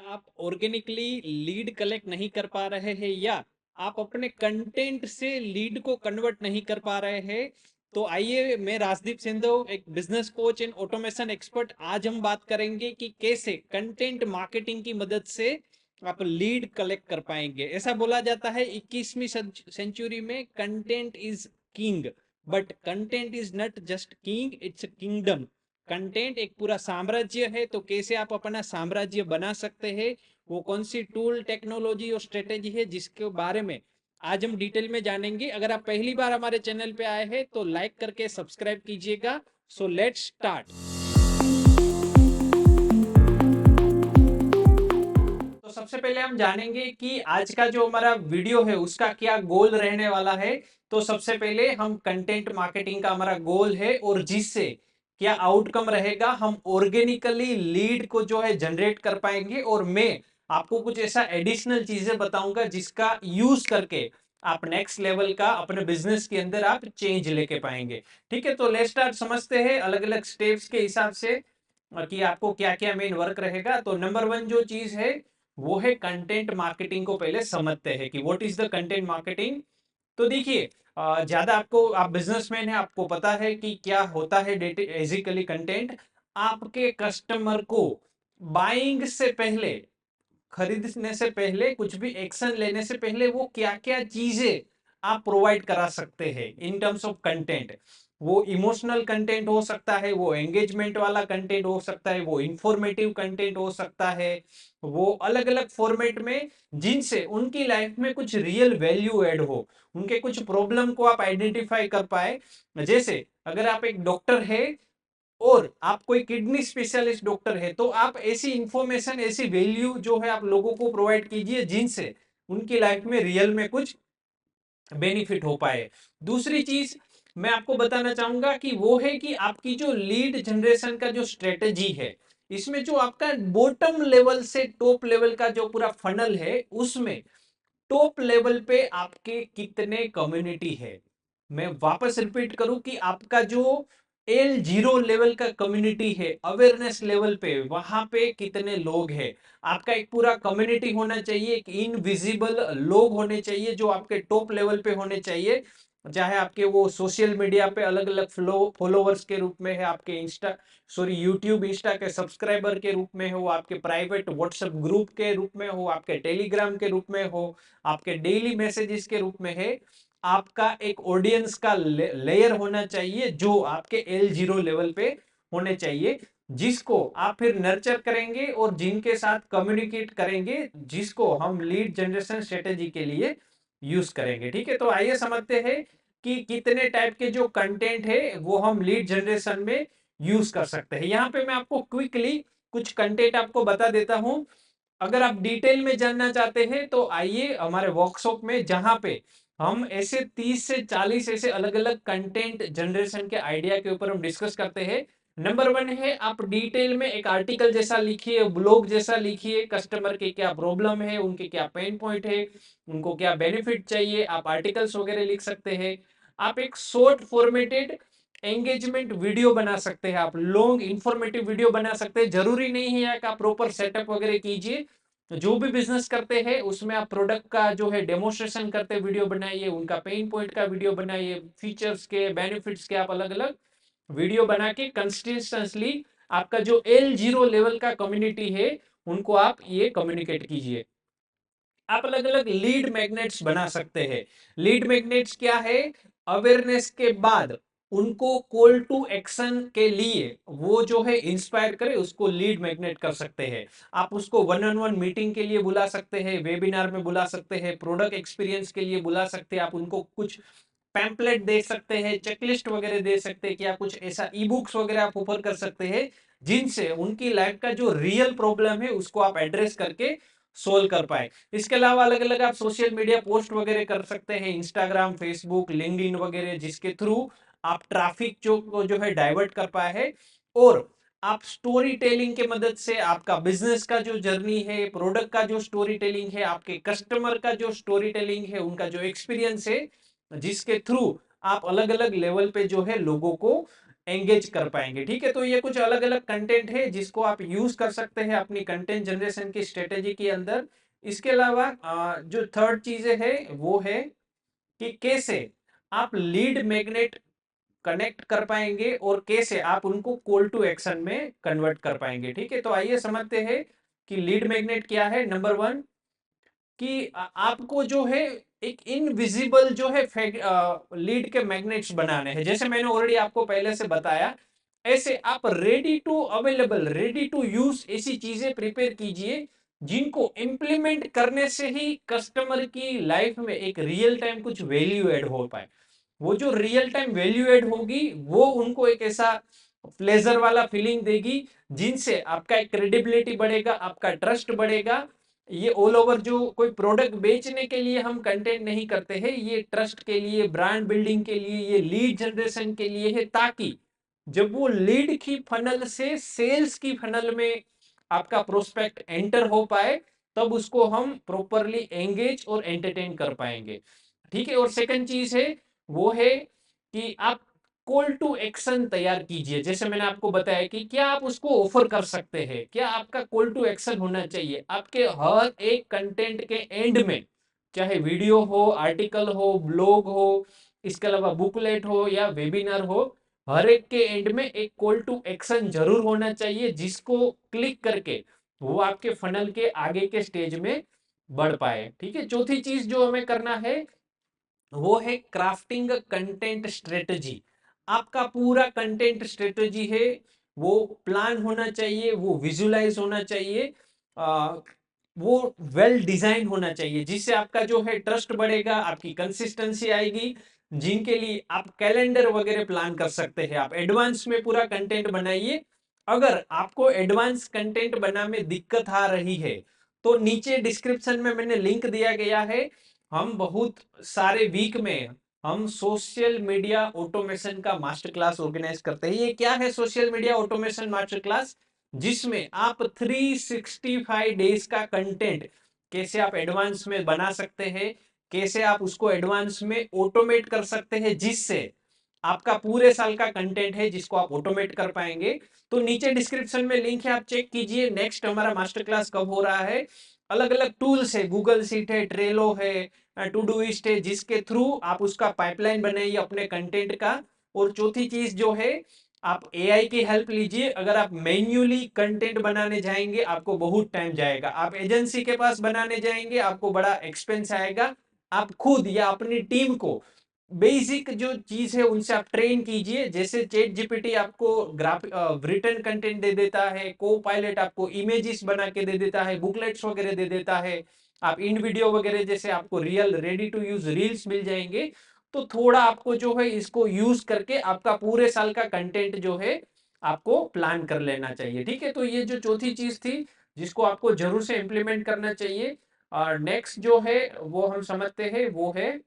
आप organically lead collect नहीं कर पा रहे हैं या आप अपने कंटेंट से लीड को कन्वर्ट नहीं कर पा रहे हैं? तो आइए, मैं राजदीप सिंधु, एक business coach and automation expert, आज हम बात करेंगे कि कैसे कंटेंट मार्केटिंग की मदद से आप लीड कलेक्ट कर पाएंगे। ऐसा बोला जाता है 21वीं सेंचुरी में content is king, but content is not just king, it's kingdom. Content एक पूरा साम्राज्य है। तो कैसे आप अपना साम्राज्य बना सकते हैं, वो कौन सी टूल, टेक्नोलॉजी और स्ट्रेटेजी है, जिसके बारे में आज हम डिटेल में जानेंगे। अगर आप पहली बार हमारे चैनल पे आए हैं तो लाइक करके सब्सक्राइब कीजिएगा। So let's start. तो सबसे पहले हम जानेंगे कि आज का जो हमारा वीडियो है उसका क्या गोल रहने वाला है। तो सबसे पहले हम कंटेंट मार्केटिंग का हमारा गोल है और जिससे क्या आउटकम रहेगा, हम ऑर्गेनिकली लीड को जो है जनरेट कर पाएंगे। और मैं आपको कुछ ऐसा एडिशनल चीजें बताऊंगा जिसका यूज करके आप नेक्स्ट लेवल का अपने बिजनेस के अंदर आप चेंज लेके पाएंगे। ठीक है, तो लेट्स स्टार्ट। समझते हैं अलग अलग स्टेप्स के हिसाब से कि आपको क्या क्या मेन वर्क रहेगा। तो नंबर वन जो चीज है वो है कंटेंट मार्केटिंग को पहले समझते हैं कि what is the content marketing. तो देखिए, ज्यादा आपको, आप बिजनेसमैन है, आपको पता है कि क्या होता है बेसिकली कंटेंट। आपके कस्टमर को बाइंग से पहले, खरीदने से पहले, कुछ भी एक्शन लेने से पहले वो क्या क्या चीजें आप प्रोवाइड करा सकते हैं इन टर्म्स ऑफ कंटेंट। वो इमोशनल कंटेंट हो सकता है, वो एंगेजमेंट वाला कंटेंट हो सकता है, वो इंफॉर्मेटिव कंटेंट हो सकता है, वो अलग अलग फॉर्मेट में जिनसे उनकी लाइफ में कुछ रियल वैल्यू ऐड हो, उनके कुछ प्रॉब्लम को आप आइडेंटिफाई कर पाए। जैसे अगर आप एक डॉक्टर है और आप कोई किडनी स्पेशलिस्ट डॉक्टर है तो आप ऐसी इंफॉर्मेशन, ऐसी वैल्यू जो है आप लोगों को प्रोवाइड कीजिए जिनसे उनकी लाइफ में रियल में कुछ बेनिफिट हो पाए। दूसरी चीज मैं आपको बताना चाहूंगा कि वो है कि आपकी जो लीड जनरेशन का जो स्ट्रेटेजी है, इसमें जो आपका बॉटम लेवल से टॉप लेवल का जो पूरा फनल है, उसमें टॉप लेवल पे आपके कितने कम्युनिटी है। मैं वापस रिपीट करूं कि आपका जो L0 लेवल का कम्युनिटी है, अवेयरनेस लेवल पे, वहां पे कितने लोग हैं। आपका एक पूरा कम्युनिटी होना चाहिए, एक इनविजिबल लोग होने चाहिए जो आपके टॉप लेवल पे होने चाहिए। चाहे आपके वो सोशल मीडिया पे अलग अलग फॉलोवर्स के रूप में है, आपके यूट्यूब इंस्टा के सब्सक्राइबर के रूप में हो, आपके प्राइवेट व्हाट्सएप ग्रुप के रूप में हो, आपके टेलीग्राम के रूप में हो, आपके डेली मैसेजेस के रूप में है। आपका एक ऑडियंस का लेयर होना चाहिए जो आपके L0 लेवल पे होने चाहिए, जिसको आप फिर नर्चर करेंगे और जिनके साथ कम्युनिकेट करेंगे, जिसको हम लीड जनरेशन स्ट्रेटेजी के लिए यूज करेंगे। ठीक है, तो आइए समझते हैं कि कितने टाइप के जो कंटेंट है वो हम लीड जनरेशन में यूज कर सकते हैं। यहाँ पे मैं आपको क्विकली कुछ कंटेंट आपको बता देता हूं। अगर आप डिटेल में जानना चाहते हैं तो आइए हमारे वर्कशॉप में, जहां पे हम ऐसे 30 से 40 ऐसे अलग अलग कंटेंट जनरेशन के आइडिया के ऊपर हम डिस्कस करते हैं। नंबर वन है, आप डिटेल में एक आर्टिकल जैसा लिखिए, ब्लॉग जैसा लिखिए, कस्टमर के क्या प्रॉब्लम है, उनके क्या पेन पॉइंट है, उनको क्या बेनिफिट चाहिए, आप आर्टिकल्स वगैरह लिख सकते हैं। आप एक शॉर्ट फॉर्मेटेड एंगेजमेंट वीडियो बना सकते हैं, आप लॉन्ग इंफॉर्मेटिव वीडियो बना सकते हैं। जरूरी नहीं है कि आप प्रॉपर सेटअप वगैरह कीजिए। जो भी बिजनेस करते हैं उसमें आप प्रोडक्ट का जो है डेमोस्ट्रेशन करते वीडियो बनाइए, उनका पेन पॉइंट का वीडियो बनाइए, फीचर्स के, बेनिफिट्स के आप अलग अलग वीडियो बना के कंसिस्टेंटली आपका जो L0 लेवल का कम्युनिटी है उनको आप ये कम्युनिकेट कीजिए। आप अलग अलग लीड मैग्नेट्स बना सकते हैं। लीड मैग्नेट्स क्या है? अवेयरनेस के बाद उनको कॉल टू एक्शन के लिए वो जो है इंस्पायर करे, उसको लीड मैग्नेट कर सकते हैं। आप उसको वन ऑन वन मीटिंग के लिए बुला सकते हैं, वेबिनार में बुला सकते हैं, प्रोडक्ट एक्सपीरियंस के लिए बुला सकते हैं। आप उनको कुछ पैम्पलेट दे सकते हैं, चेकलिस्ट वगैरह दे सकते हैं, कि आप कुछ ऐसा ई बुक्स वगैरह आप ऑफर कर सकते हैं जिनसे उनकी लाइफ का जो रियल प्रॉब्लम है उसको आप एड्रेस करके सोल्व कर पाए। इसके अलावा अलग अलग आप सोशल मीडिया पोस्ट वगैरह कर सकते हैं, इंस्टाग्राम, फेसबुक, लिंक्डइन वगैरह, जिसके थ्रू आप ट्रैफिक जो है डाइवर्ट कर पाए है। और आप स्टोरी टेलिंग के मदद से आपका बिजनेस का जो जर्नी है, प्रोडक्ट का जो स्टोरी टेलिंग है, आपके कस्टमर का जो स्टोरी टेलिंग है, उनका जो एक्सपीरियंस है, जिसके थ्रू आप अलग अलग लेवल पे जो है लोगों को एंगेज कर पाएंगे। ठीक है, तो ये कुछ अलग अलग कंटेंट है जिसको आप यूज कर सकते हैं अपनी कंटेंट जनरेशन की स्ट्रेटेजी के अंदर। इसके अलावा जो थर्ड चीजें है वो है कि कैसे आप लीड मैग्नेट कनेक्ट कर पाएंगे और कैसे आप उनको कॉल टू एक्शन में कन्वर्ट कर पाएंगे। ठीक है, तो आइए समझते हैं कि लीड मैग्नेट क्या है। नंबर वन, कि आपको जो है एक इनविजिबल जो है लीड के मैग्नेट्स बनाने हैं। जैसे मैंने ऑलरेडी आपको पहले से बताया, ऐसे आप ready to available, ready to use ऐसी चीजें प्रिपेयर कीजिए जिनको इम्प्लीमेंट करने से ही कस्टमर की लाइफ में एक रियल टाइम कुछ वैल्यू ऐड हो पाए। वो जो रियल टाइम वैल्यू ऐड होगी वो उनको एक ऐसा प्लेजर वाला फीलिंग देगी जिनसे आपका एक क्रेडिबिलिटी बढ़ेगा, आपका ट्रस्ट बढ़ेगा। ये ऑल ओवर जो कोई प्रोडक्ट बेचने के लिए हम कंटेंट नहीं करते हैं, ये ट्रस्ट के लिए, ब्रांड बिल्डिंग के लिए, ये लीड जनरेशन के लिए है, ताकि जब वो लीड की फनल से सेल्स की फनल में आपका प्रोस्पेक्ट एंटर हो पाए, तब उसको हम प्रॉपरली एंगेज और एंटरटेन कर पाएंगे। ठीक है, और सेकंड चीज है वो है कि आप कॉल टू एक्शन तैयार कीजिए। जैसे मैंने आपको बताया कि क्या आप उसको ऑफर कर सकते हैं, क्या आपका कॉल टू एक्शन होना चाहिए आपके हर एक कंटेंट के एंड में, चाहे वीडियो हो, आर्टिकल हो, ब्लॉग हो, इसके अलावा बुकलेट हो या वेबिनार हो, हर एक के एंड में एक कॉल टू एक्शन जरूर होना चाहिए जिसको क्लिक करके वो आपके फनल के आगे के स्टेज में बढ़ पाए। ठीक है, चौथी चीज जो हमें करना है वो है क्राफ्टिंग कंटेंट स्ट्रेटजी। आपका पूरा कंटेंट स्ट्रेटजी है वो प्लान होना चाहिए, वो विजुलाइज होना चाहिए, वो वेल डिजाइन होना चाहिए, जिससे आपका जो है ट्रस्ट बढ़ेगा, आपकी कंसिस्टेंसी आएगी, जिनके लिए आप कैलेंडर वगैरह प्लान कर सकते हैं। आप एडवांस में पूरा कंटेंट बनाइए। अगर आपको एडवांस कंटेंट बनाने में दिक्कत आ रही है तो नीचे डिस्क्रिप्शन में मैंने लिंक दिया गया है। हम बहुत सारे वीक में हम सोशल मीडिया ऑटोमेशन का मास्टर क्लास ऑर्गेनाइज करते हैं। ये क्या है social media automation master class? जिसमें आप 365 डेज का कंटेंट कैसे आप एडवांस में बना सकते हैं, कैसे आप उसको एडवांस में ऑटोमेट कर सकते हैं, जिससे आपका पूरे साल का कंटेंट है जिसको आप ऑटोमेट कर पाएंगे। तो नीचे डिस्क्रिप्शन में लिंक है, आप चेक कीजिए। नेक्स्ट हमारा मास्टर क्लास कब हो रहा है। अलग अलग टूल्स है, गूगल सीट है, ट्रेलो है, टू डूइस्ट है, जिसके थ्रू आप उसका पाइपलाइन बनाइए अपने कंटेंट का। और चौथी चीज जो है, आप एआई की हेल्प लीजिए। अगर आप मैन्युअली कंटेंट बनाने जाएंगे आपको बहुत टाइम जाएगा, आप एजेंसी के पास बनाने जाएंगे आपको बड़ा एक्सपेंस आएगा। आप खुद या अपनी टीम को बेसिक जो चीज है उनसे आप ट्रेन कीजिए। जैसे चैट जीपीटी आपको ग्राफिक रिटन कंटेंट दे देता है, को पायलट आपको इमेजेस बना के दे देता है, बुकलेट्स वगैरह दे देता है, आप इन वीडियो वगैरह जैसे आपको real ready to use reels मिल जाएंगे। तो थोड़ा आपको जो है इसको यूज करके आपका पूरे साल का कंटेंट जो है आपको प्लान कर लेना चाहिए। ठीक है, तो ये जो चौथी चीज थी जिसको आपको जरूर से इंप्लीमेंट करना चाहिए। और नेक्स्ट जो है वो हम समझते हैं वो है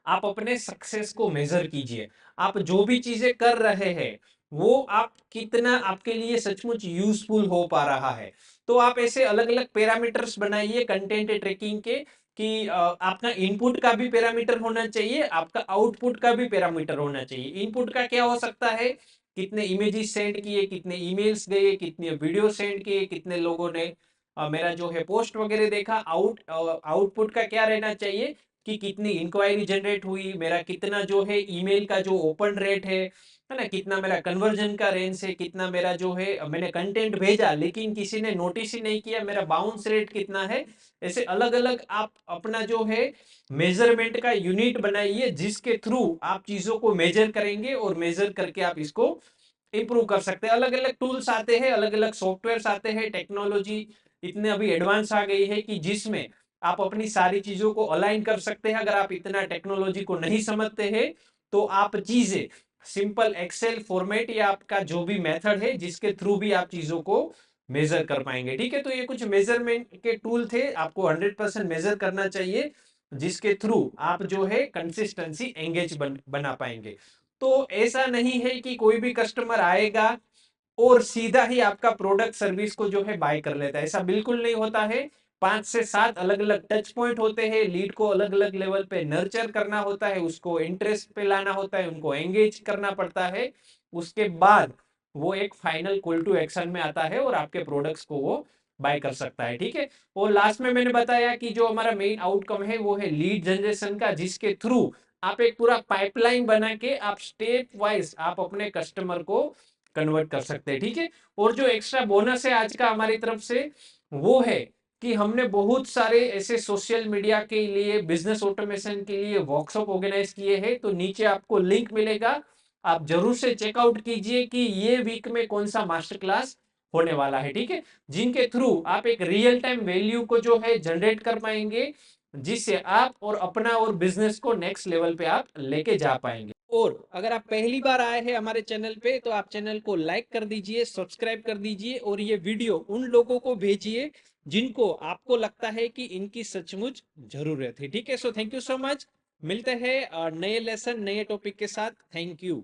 आप अपने सक्सेस को मेजर कीजिए। आप जो भी चीजें कर रहे हैं वो आप कितना आपके लिए सचमुच यूजफुल हो पा रहा है। तो आप ऐसे अलग अलग पैरामीटर्स बनाइए कंटेंट ट्रैकिंग के, कि आपका इनपुट का भी पैरामीटर होना चाहिए, आपका आउटपुट का भी पैरामीटर होना चाहिए। इनपुट का क्या हो सकता है, कितने इमेजेस सेंड किए, कितने ईमेल्स गए, कितने वीडियो सेंड किए, कितने लोगों ने मेरा जो है पोस्ट वगैरह देखा। आउटपुट का क्या रहना चाहिए कि कितनी इंक्वायरी जनरेट हुई, मेरा कितना जो है ईमेल का जो ओपन रेट है ना, कितना मेरा कन्वर्जन का रेंज है, कितना मेरा जो है मैंने कंटेंट भेजा लेकिन किसी ने नोटिस ही नहीं किया, मेरा बाउंस रेट कितना है। ऐसे अलग अलग आप अपना जो है मेजरमेंट का यूनिट बनाइए जिसके थ्रू आप चीजों को मेजर करेंगे और मेजर करके आप इसको इंप्रूव कर सकते हैं। अलग अलग टूल्स आते हैं, अलग अलग सॉफ्टवेयर आते हैं, टेक्नोलॉजी इतने अभी एडवांस आ गई है कि जिसमें आप अपनी सारी चीजों को अलाइन कर सकते हैं। अगर आप इतना टेक्नोलॉजी को नहीं समझते हैं तो आप चीजें सिंपल एक्सेल फॉर्मेट या आपका जो भी मेथड है जिसके थ्रू भी आप चीजों को मेजर कर पाएंगे। ठीक है, तो ये कुछ मेजरमेंट के टूल थे, आपको 100% मेजर करना चाहिए जिसके थ्रू आप जो है कंसिस्टेंसी एंगेज बना पाएंगे। तो ऐसा नहीं है कि कोई भी कस्टमर आएगा और सीधा ही आपका प्रोडक्ट सर्विस को जो है बाय कर लेता है, ऐसा बिल्कुल नहीं होता है। 5 से 7 अलग अलग टच पॉइंट होते हैं, लीड को अलग अलग लेवल पे नर्चर करना होता है, उसको इंटरेस्ट पे लाना होता है, उनको एंगेज करना पड़ता है। उसके बाद वो एक फाइनल कॉल टू एक्शन में आता है और आपके प्रोडक्ट्स को वो बाय कर सकता है। ठीक है। और लास्ट में मैंने बताया कि जो हमारा मेन आउटकम है वो है लीड जनरेशन का, जिसके थ्रू आप एक पूरा पाइपलाइन बना के आप स्टेप वाइज आप अपने कस्टमर को कन्वर्ट कर सकते हैं। ठीक है। और जो एक्स्ट्रा बोनस है आज का हमारी तरफ से वो है कि हमने बहुत सारे ऐसे सोशल मीडिया के लिए, बिजनेस ऑटोमेशन के लिए वर्कशॉप ऑर्गेनाइज किए हैं। तो नीचे आपको लिंक मिलेगा, आप जरूर से चेकआउट कीजिए कि ये वीक में कौन सा मास्टर क्लास होने वाला है। ठीक है। जिनके थ्रू आप एक रियल टाइम वैल्यू को जो है जनरेट कर पाएंगे, जिससे आप और अपना और बिजनेस को नेक्स्ट लेवल पे आप लेके जा पाएंगे। और अगर आप पहली बार आए हैं हमारे चैनल पे तो आप चैनल को लाइक कर दीजिए, सब्सक्राइब कर दीजिए और ये वीडियो उन लोगों को भेजिए जिनको आपको लगता है कि इनकी सचमुच जरूरत है। ठीक है। So thank you so much. मिलते हैं नए लेसन नए टॉपिक के साथ। Thank you.